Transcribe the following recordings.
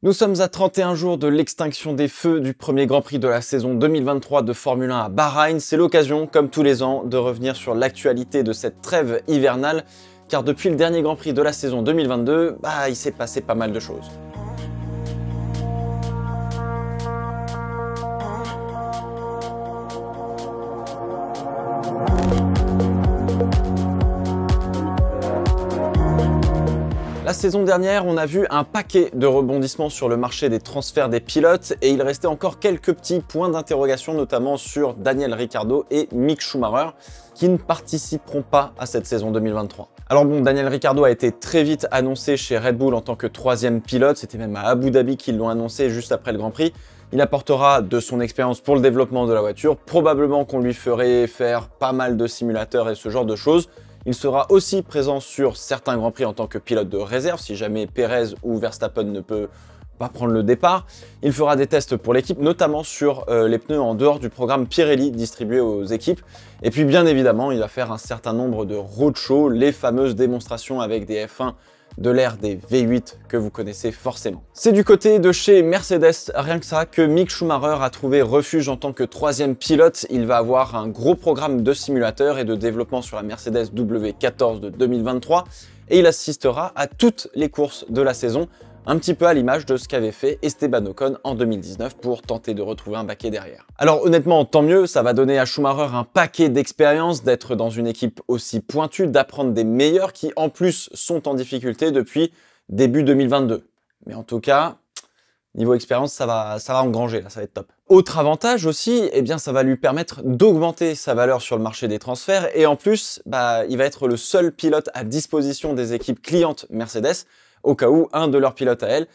Nous sommes à 31 jours de l'extinction des feux du premier Grand Prix de la saison 2023 de Formule 1 à Bahreïn. C'est l'occasion, comme tous les ans, de revenir sur l'actualité de cette trêve hivernale, car depuis le dernier Grand Prix de la saison 2022, il s'est passé pas mal de choses. La saison dernière, on a vu un paquet de rebondissements sur le marché des transferts des pilotes et il restait encore quelques petits points d'interrogation, notamment sur Daniel Ricciardo et Mick Schumacher, qui ne participeront pas à cette saison 2023. Alors bon, Daniel Ricciardo a été très vite annoncé chez Red Bull en tant que troisième pilote, c'était même à Abu Dhabi qu'ils l'ont annoncé juste après le Grand Prix. Il apportera de son expérience pour le développement de la voiture, probablement qu'on lui ferait faire pas mal de simulateurs et ce genre de choses. Il sera aussi présent sur certains Grands Prix en tant que pilote de réserve, si jamais Perez ou Verstappen ne peut pas prendre le départ. Il fera des tests pour l'équipe, notamment sur les pneus en dehors du programme Pirelli distribué aux équipes. Et puis bien évidemment, il va faire un certain nombre de roadshows, les fameuses démonstrations avec des F1 de l'ère des V8 que vous connaissez forcément. C'est du côté de chez Mercedes, rien que ça, que Mick Schumacher a trouvé refuge en tant que troisième pilote. Il va avoir un gros programme de simulateurs et de développement sur la Mercedes W14 de 2023 et il assistera à toutes les courses de la saison, un petit peu à l'image de ce qu'avait fait Esteban Ocon en 2019 pour tenter de retrouver un baquet derrière. Alors honnêtement, tant mieux, ça va donner à Schumacher un paquet d'expérience, d'être dans une équipe aussi pointue, d'apprendre des meilleurs qui en plus sont en difficulté depuis début 2022. Mais en tout cas, niveau expérience, ça va engranger, là, ça va être top. Autre avantage aussi, ça va lui permettre d'augmenter sa valeur sur le marché des transferts et en plus, il va être le seul pilote à disposition des équipes clientes Mercedes au cas où un de leurs pilotes à elle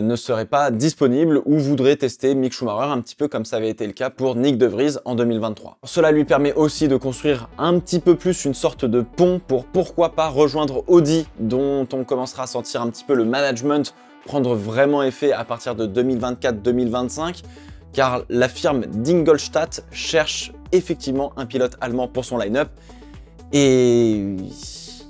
ne serait pas disponible ou voudrait tester Mick Schumacher, un petit peu comme ça avait été le cas pour Nyck de Vries en 2023. Cela lui permet aussi de construire un petit peu plus une sorte de pont pour pourquoi pas rejoindre Audi, dont on commencera à sentir un petit peu le management prendre vraiment effet à partir de 2024-2025, car la firme d'Ingolstadt cherche effectivement un pilote allemand pour son line-up et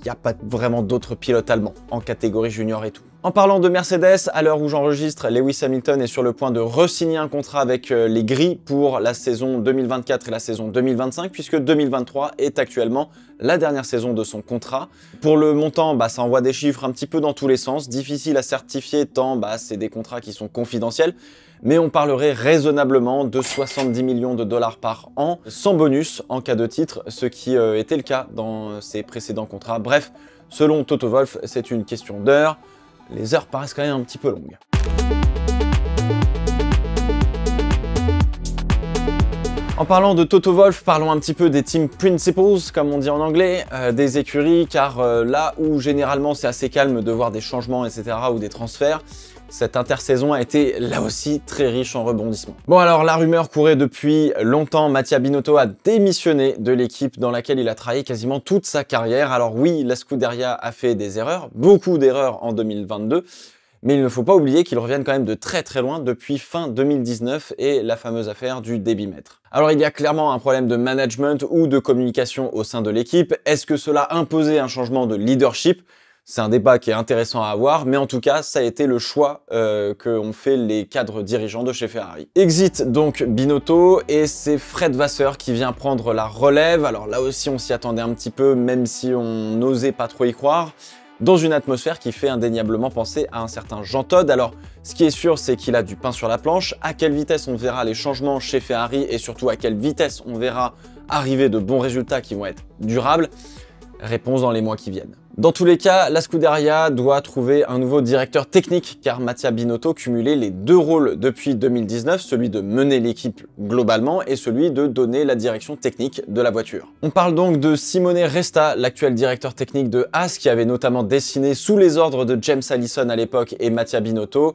il n'y a pas vraiment d'autres pilotes allemands en catégorie junior et tout. En parlant de Mercedes, à l'heure où j'enregistre, Lewis Hamilton est sur le point de re-signer un contrat avec les gris pour la saison 2024 et la saison 2025, puisque 2023 est actuellement la dernière saison de son contrat. Pour le montant, ça envoie des chiffres un petit peu dans tous les sens, difficile à certifier tant c'est des contrats qui sont confidentiels, mais on parlerait raisonnablement de 70 millions de dollars par an, sans bonus en cas de titre, ce qui était le cas dans ses précédents contrats. Bref, selon Toto Wolff, c'est une question d'heures. Les heures paraissent quand même un petit peu longues. En parlant de Toto Wolff, parlons un petit peu des team principals, comme on dit en anglais, des écuries, car là où généralement c'est assez calme de voir des changements, etc., ou des transferts, cette intersaison a été là aussi très riche en rebondissements. Bon alors la rumeur courait depuis longtemps, Mattia Binotto a démissionné de l'équipe dans laquelle il a travaillé quasiment toute sa carrière. Alors oui, la Scuderia a fait des erreurs, beaucoup d'erreurs en 2022, mais il ne faut pas oublier qu'ils reviennent quand même de très très loin depuis fin 2019 et la fameuse affaire du débitmètre. Alors il y a clairement un problème de management ou de communication au sein de l'équipe. Est-ce que cela imposait un changement de leadership ? C'est un débat qui est intéressant à avoir, mais en tout cas, ça a été le choix qu'ont fait les cadres dirigeants de chez Ferrari. Exit donc Binotto et c'est Fred Vasseur qui vient prendre la relève. Alors là aussi, on s'y attendait un petit peu, même si on n'osait pas trop y croire, dans une atmosphère qui fait indéniablement penser à un certain Jean Todt. Alors, ce qui est sûr, c'est qu'il a du pain sur la planche. À quelle vitesse on verra les changements chez Ferrari et surtout à quelle vitesse on verra arriver de bons résultats qui vont être durables? Réponse dans les mois qui viennent. Dans tous les cas, la Scuderia doit trouver un nouveau directeur technique car Mattia Binotto cumulait les deux rôles depuis 2019, celui de mener l'équipe globalement et celui de donner la direction technique de la voiture. On parle donc de Simone Resta, l'actuel directeur technique de Haas, qui avait notamment dessiné sous les ordres de James Allison à l'époque et Mattia Binotto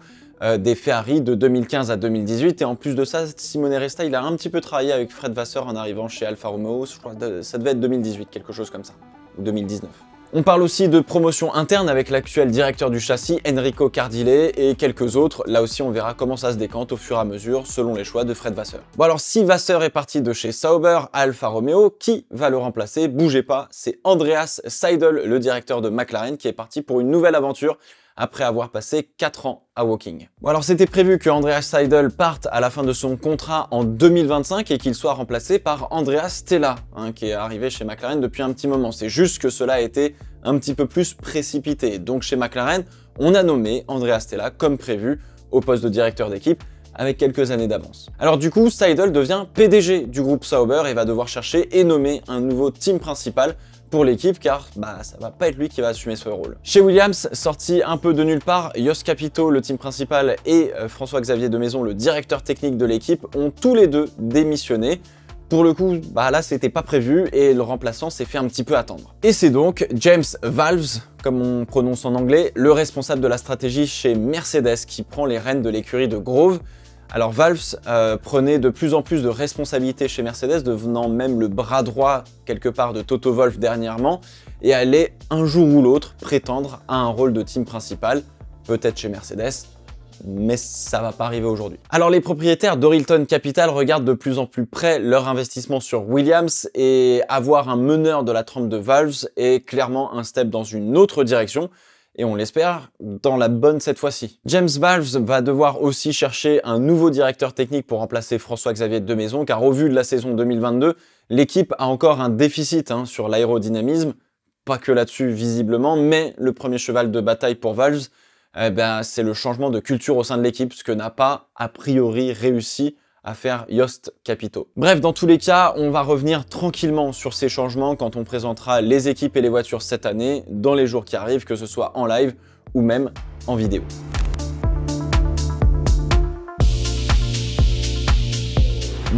des Ferrari de 2015 à 2018 et en plus de ça, Simone Resta, il a un petit peu travaillé avec Fred Vasseur en arrivant chez Alfa Romeo, je crois que ça devait être 2018, quelque chose comme ça, ou 2019. On parle aussi de promotion interne avec l'actuel directeur du châssis, Enrico Cardile, et quelques autres. Là aussi, on verra comment ça se décante au fur et à mesure, selon les choix de Fred Vasseur. Bon alors, si Vasseur est parti de chez Sauber à Alfa Romeo, qui va le remplacer? Bougez pas, c'est Andreas Seidl, le directeur de McLaren, qui est parti pour une nouvelle aventure après avoir passé 4 ans à Woking. Bon, alors c'était prévu que Andreas Seidl parte à la fin de son contrat en 2025 et qu'il soit remplacé par Andrea Stella, qui est arrivé chez McLaren depuis un petit moment. C'est juste que cela a été un petit peu plus précipité. Donc chez McLaren, on a nommé Andrea Stella comme prévu au poste de directeur d'équipe avec quelques années d'avance. Alors du coup, Seidl devient PDG du groupe Sauber et va devoir chercher et nommer un nouveau team principal pour l'équipe car ça va pas être lui qui va assumer ce rôle. Chez Williams, sorti un peu de nulle part, Jost Capito, le team principal, et François-Xavier Demaison, le directeur technique de l'équipe, ont tous les deux démissionné. Pour le coup, là c'était pas prévu et le remplaçant s'est fait un petit peu attendre. Et c'est donc James Valves, comme on prononce en anglais, le responsable de la stratégie chez Mercedes qui prend les rênes de l'écurie de Grove. Alors Valves prenait de plus en plus de responsabilités chez Mercedes, devenant même le bras droit quelque part de Toto Wolff dernièrement, et allait un jour ou l'autre prétendre à un rôle de team principal, peut-être chez Mercedes, mais ça va pas arriver aujourd'hui. Alors les propriétaires d'Orilton Capital regardent de plus en plus près leur investissement sur Williams, et avoir un meneur de la trempe de Valves est clairement un step dans une autre direction, et on l'espère, dans la bonne cette fois-ci. James Valves va devoir aussi chercher un nouveau directeur technique pour remplacer François-Xavier Demaison, car au vu de la saison 2022, l'équipe a encore un déficit sur l'aérodynamisme, pas que là-dessus visiblement, mais le premier cheval de bataille pour Valves, c'est le changement de culture au sein de l'équipe, ce que n'a pas a priori réussi à faire Jost Capito. Bref, dans tous les cas, on va revenir tranquillement sur ces changements quand on présentera les équipes et les voitures cette année, dans les jours qui arrivent, que ce soit en live ou même en vidéo.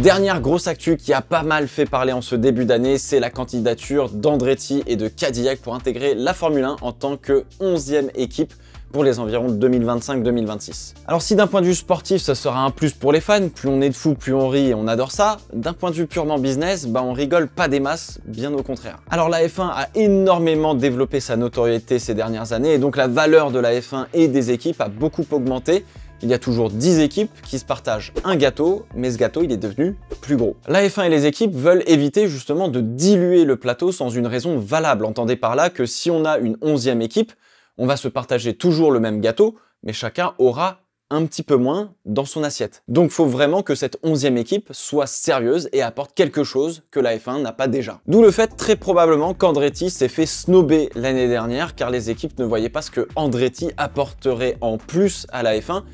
Dernière grosse actu qui a pas mal fait parler en ce début d'année, c'est la candidature d'Andretti et de Cadillac pour intégrer la Formule 1 en tant que 11e équipe pour les environs 2025-2026. Alors si d'un point de vue sportif, ça sera un plus pour les fans, plus on est de fous, plus on rit et on adore ça, d'un point de vue purement business, on rigole pas des masses, bien au contraire. Alors la F1 a énormément développé sa notoriété ces dernières années et donc la valeur de la F1 et des équipes a beaucoup augmenté. Il y a toujours 10 équipes qui se partagent un gâteau, mais ce gâteau il est devenu plus gros. La F1 et les équipes veulent éviter justement de diluer le plateau sans une raison valable. Entendez par là que si on a une 11e équipe, on va se partager toujours le même gâteau, mais chacun aura un petit peu moins dans son assiette. Donc il faut vraiment que cette 11e équipe soit sérieuse et apporte quelque chose que la F1 n'a pas déjà. D'où le fait très probablement qu'Andretti s'est fait snober l'année dernière car les équipes ne voyaient pas ce que Andretti apporterait en plus à la F1,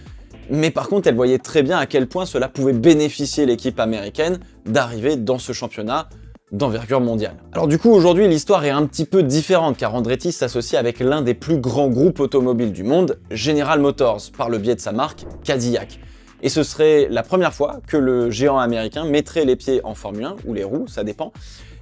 mais par contre elles voyaient très bien à quel point cela pouvait bénéficier l'équipe américaine d'arriver dans ce championnat d'envergure mondiale. Alors du coup aujourd'hui l'histoire est un petit peu différente car Andretti s'associe avec l'un des plus grands groupes automobiles du monde, General Motors, par le biais de sa marque Cadillac. Et ce serait la première fois que le géant américain mettrait les pieds en Formule 1, ou les roues, ça dépend,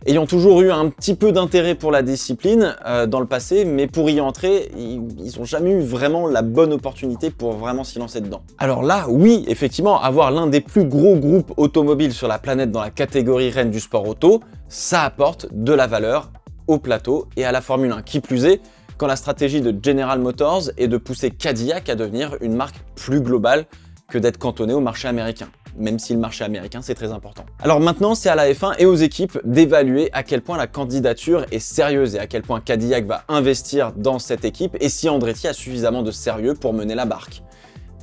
ayant toujours eu un petit peu d'intérêt pour la discipline dans le passé, mais pour y entrer, ils n'ont jamais eu vraiment la bonne opportunité pour vraiment s'y lancer dedans. Alors là, oui, effectivement, avoir l'un des plus gros groupes automobiles sur la planète dans la catégorie reine du sport auto, ça apporte de la valeur au plateau et à la Formule 1. Qui plus est, quand la stratégie de General Motors est de pousser Cadillac à devenir une marque plus globale que d'être cantonné au marché américain. Même si le marché américain c'est très important. Alors maintenant c'est à la F1 et aux équipes d'évaluer à quel point la candidature est sérieuse et à quel point Cadillac va investir dans cette équipe et si Andretti a suffisamment de sérieux pour mener la barque.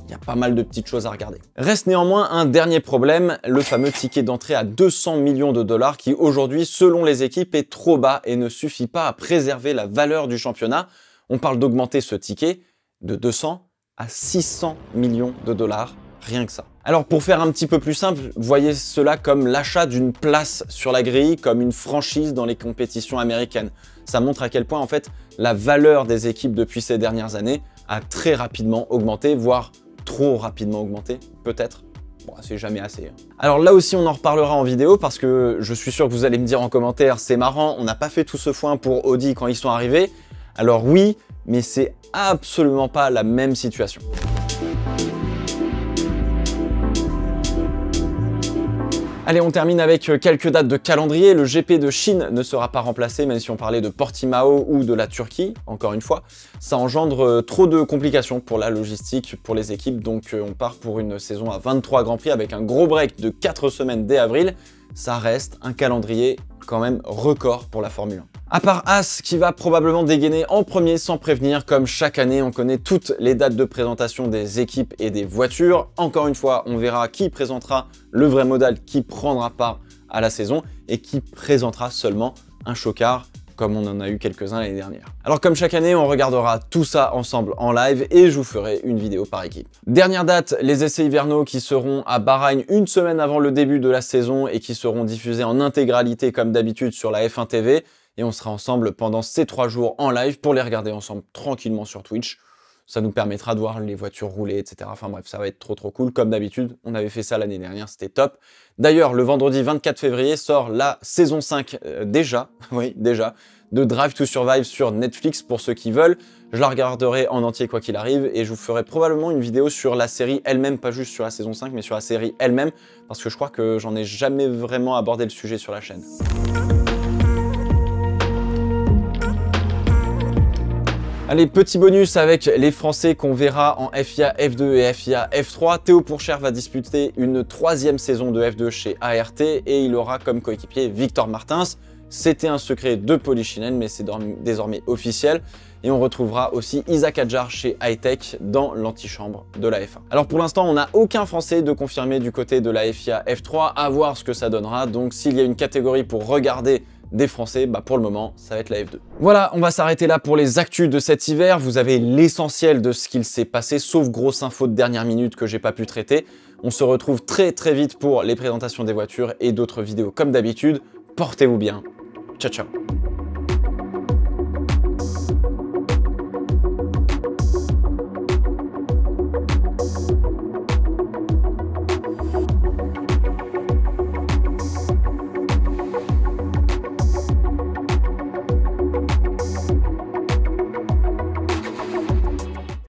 Il y a pas mal de petites choses à regarder. Reste néanmoins un dernier problème, le fameux ticket d'entrée à 200 millions de dollars qui aujourd'hui selon les équipes est trop bas et ne suffit pas à préserver la valeur du championnat. On parle d'augmenter ce ticket de 200 à 600 millions de dollars, rien que ça. Alors pour faire un petit peu plus simple, voyez cela comme l'achat d'une place sur la grille, comme une franchise dans les compétitions américaines. Ça montre à quel point en fait la valeur des équipes depuis ces dernières années a très rapidement augmenté, voire trop rapidement augmenté, peut-être. Bon, c'est jamais assez. Alors là aussi on en reparlera en vidéo parce que je suis sûr que vous allez me dire en commentaire, c'est marrant, on n'a pas fait tout ce foin pour Audi quand ils sont arrivés. Alors oui, mais c'est absolument pas la même situation. Allez, on termine avec quelques dates de calendrier. Le GP de Chine ne sera pas remplacé, même si on parlait de Portimao ou de la Turquie, encore une fois. Ça engendre trop de complications pour la logistique, pour les équipes, donc on part pour une saison à 23 Grands Prix avec un gros break de 4 semaines dès avril. Ça reste un calendrier quand même record pour la Formule 1. À part As qui va probablement dégainer en premier sans prévenir, comme chaque année on connaît toutes les dates de présentation des équipes et des voitures. Encore une fois, on verra qui présentera le vrai modèle, qui prendra part à la saison et qui présentera seulement un chocard, comme on en a eu quelques-uns l'année dernière. Alors comme chaque année, on regardera tout ça ensemble en live et je vous ferai une vidéo par équipe. Dernière date, les essais hivernaux qui seront à Bahreïn une semaine avant le début de la saison et qui seront diffusés en intégralité comme d'habitude sur la F1 TV. Et on sera ensemble pendant ces 3 jours en live pour les regarder ensemble tranquillement sur Twitch. Ça nous permettra de voir les voitures rouler, etc. Enfin bref, ça va être trop cool. Comme d'habitude, on avait fait ça l'année dernière, c'était top. D'ailleurs, le vendredi 24 février sort la saison 5 de Drive to Survive sur Netflix pour ceux qui veulent. Je la regarderai en entier quoi qu'il arrive et je vous ferai probablement une vidéo sur la série elle-même, pas juste sur la saison 5, mais sur la série elle-même, parce que je crois que j'en ai jamais vraiment abordé le sujet sur la chaîne. Allez, petit bonus avec les Français qu'on verra en FIA F2 et FIA F3. Théo Pourchaire va disputer une 3e saison de F2 chez ART et il aura comme coéquipier Victor Martins. C'était un secret de Polichinelle, mais c'est désormais officiel. Et on retrouvera aussi Isaac Adjar chez Hightech dans l'antichambre de la F1. Alors pour l'instant, on n'a aucun Français de confirmé du côté de la FIA F3, à voir ce que ça donnera. Donc s'il y a une catégorie pour regarder des Français, bah pour le moment, ça va être la F2. Voilà, on va s'arrêter là pour les actus de cet hiver. Vous avez l'essentiel de ce qu'il s'est passé, sauf grosse info de dernière minute que j'ai pas pu traiter. On se retrouve très vite pour les présentations des voitures et d'autres vidéos comme d'habitude. Portez-vous bien. Ciao, ciao.